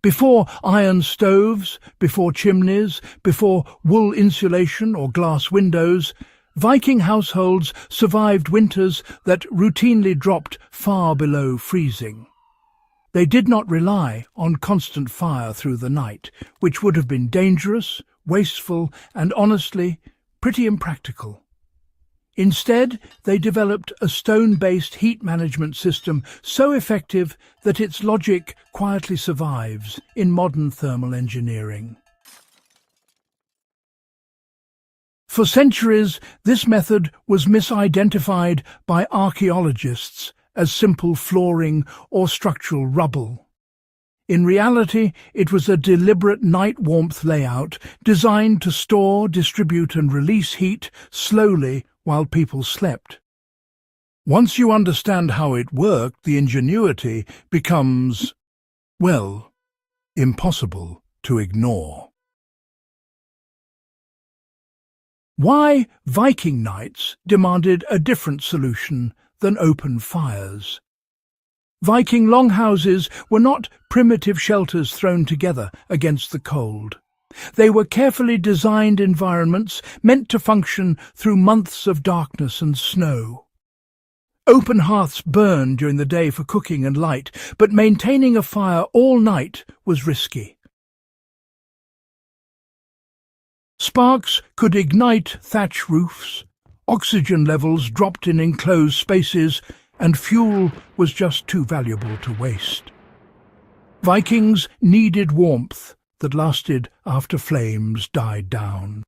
Before iron stoves, before chimneys, before wool insulation or glass windows, Viking households survived winters that routinely dropped far below freezing. They did not rely on constant fire through the night, which would have been dangerous, wasteful, and honestly, pretty impractical. Instead, they developed a stone-based heat management system so effective that its logic quietly survives in modern thermal engineering. For centuries, this method was misidentified by archaeologists as simple flooring or structural rubble. In reality, it was a deliberate night warmth layout designed to store, distribute and release heat slowly while people slept. Once you understand how it worked, the ingenuity becomes, well, impossible to ignore. Why Viking nights demanded a different solution than open fires. Viking longhouses were not primitive shelters thrown together against the cold. They were carefully designed environments meant to function through months of darkness and snow. Open hearths burned during the day for cooking and light, but maintaining a fire all night was risky. Sparks could ignite thatch roofs, oxygen levels dropped in enclosed spaces, and fuel was just too valuable to waste. Vikings needed warmth that lasted after flames died down.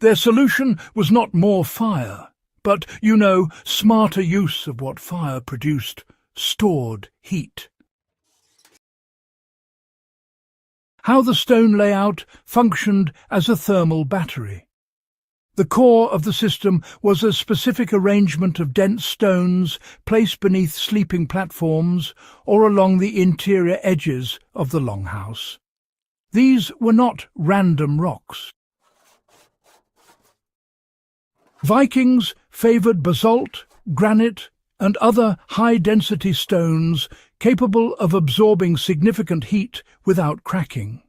Their solution was not more fire, but, smarter use of what fire produced, stored heat. How the stone layout functioned as a thermal battery. The core of the system was a specific arrangement of dense stones placed beneath sleeping platforms or along the interior edges of the longhouse. These were not random rocks. Vikings favoured basalt, granite, and other high-density stones capable of absorbing significant heat without cracking.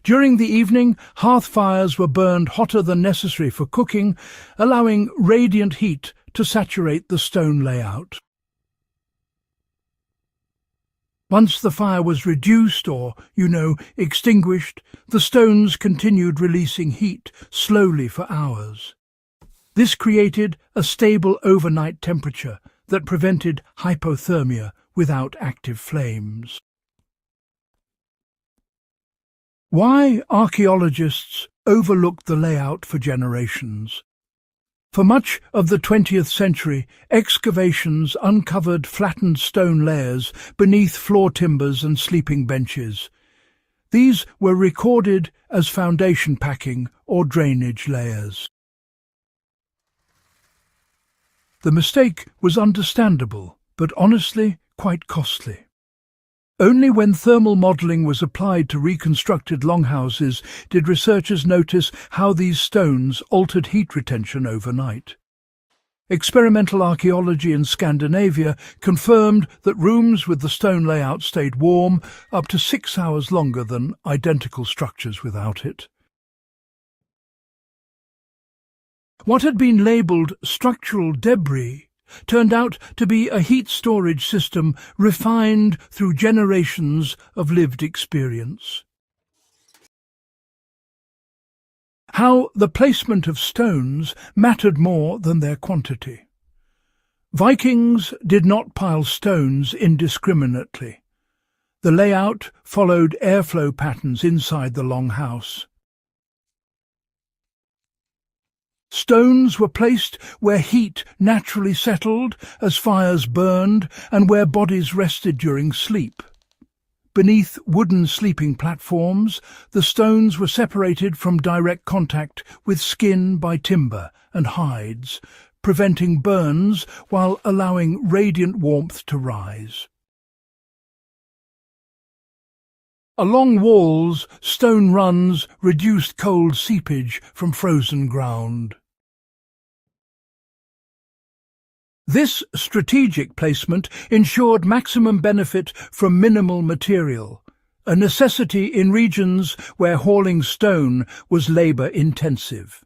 During the evening, hearth fires were burned hotter than necessary for cooking, allowing radiant heat to saturate the stone layout. Once the fire was reduced or, extinguished, the stones continued releasing heat slowly for hours. This created a stable overnight temperature that prevented hypothermia without active flames. Why archaeologists overlooked the layout for generations. For much of the 20th century, excavations uncovered flattened stone layers beneath floor timbers and sleeping benches. These were recorded as foundation packing or drainage layers. The mistake was understandable, but honestly quite costly. Only when thermal modelling was applied to reconstructed longhouses did researchers notice how these stones altered heat retention overnight. Experimental archaeology in Scandinavia confirmed that rooms with the stone layout stayed warm up to 6 hours longer than identical structures without it. What had been labelled structural debris turned out to be a heat storage system refined through generations of lived experience. How the placement of stones mattered more than their quantity. Vikings did not pile stones indiscriminately. The layout followed airflow patterns inside the longhouse. Stones were placed where heat naturally settled as fires burned and where bodies rested during sleep. Beneath wooden sleeping platforms, the stones were separated from direct contact with skin by timber and hides, preventing burns while allowing radiant warmth to rise. Along walls, stone runs reduced cold seepage from frozen ground. This strategic placement ensured maximum benefit from minimal material, a necessity in regions where hauling stone was labour-intensive.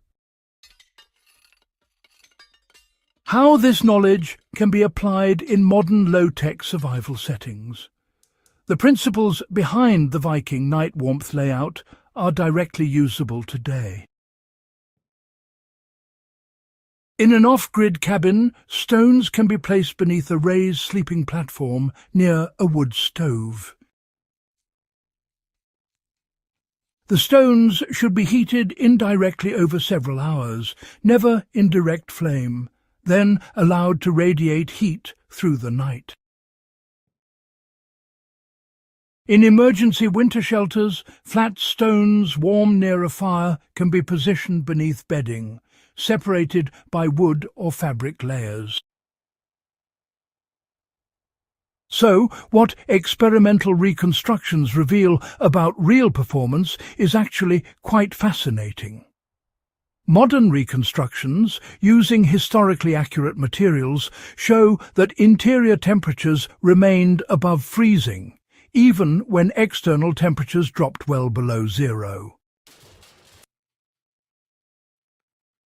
How this knowledge can be applied in modern low-tech survival settings. The principles behind the Viking night warmth layout are directly usable today. In an off-grid cabin, stones can be placed beneath a raised sleeping platform near a wood stove. The stones should be heated indirectly over several hours, never in direct flame, then allowed to radiate heat through the night. In emergency winter shelters, flat stones warm near a fire can be positioned beneath bedding, separated by wood or fabric layers. So, what experimental reconstructions reveal about real performance is actually quite fascinating. Modern reconstructions, using historically accurate materials, show that interior temperatures remained above freezing, even when external temperatures dropped well below zero.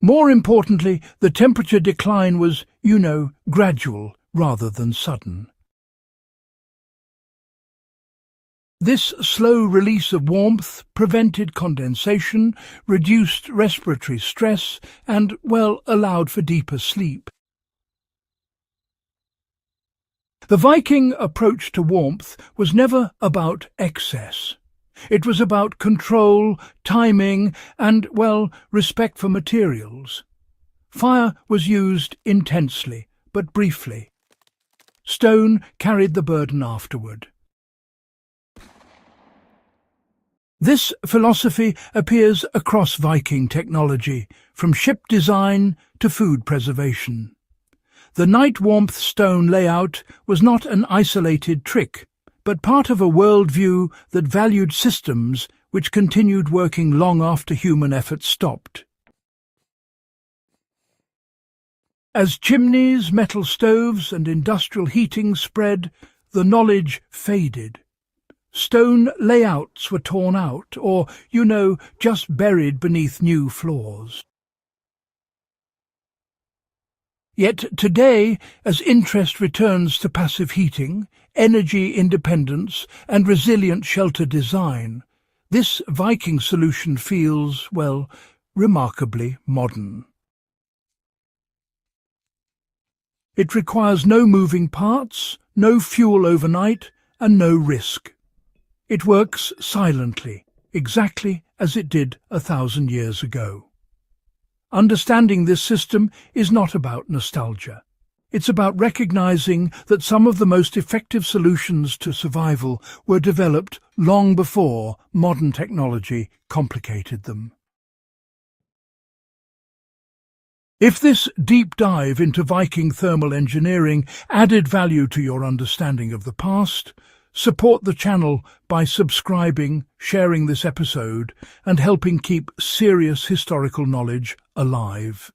More importantly, the temperature decline was, gradual rather than sudden. This slow release of warmth prevented condensation, reduced respiratory stress, and, allowed for deeper sleep. The Viking approach to warmth was never about excess. It was about control, timing, and, respect for materials. Fire was used intensely, but briefly. Stone carried the burden afterward. This philosophy appears across Viking technology, from ship design to food preservation. The night warmth stone layout was not an isolated trick, but part of a worldview that valued systems which continued working long after human effort stopped. As chimneys, metal stoves, and industrial heating spread, the knowledge faded. Stone layouts were torn out, or, just buried beneath new floors. Yet today, as interest returns to passive heating, energy independence, and resilient shelter design, this Viking solution feels, remarkably modern. It requires no moving parts, no fuel overnight, and no risk. It works silently, exactly as it did 1,000 years ago. Understanding this system is not about nostalgia. It's about recognizing that some of the most effective solutions to survival were developed long before modern technology complicated them. If this deep dive into Viking thermal engineering added value to your understanding of the past, support the channel by subscribing, sharing this episode, and helping keep serious historical knowledge alive.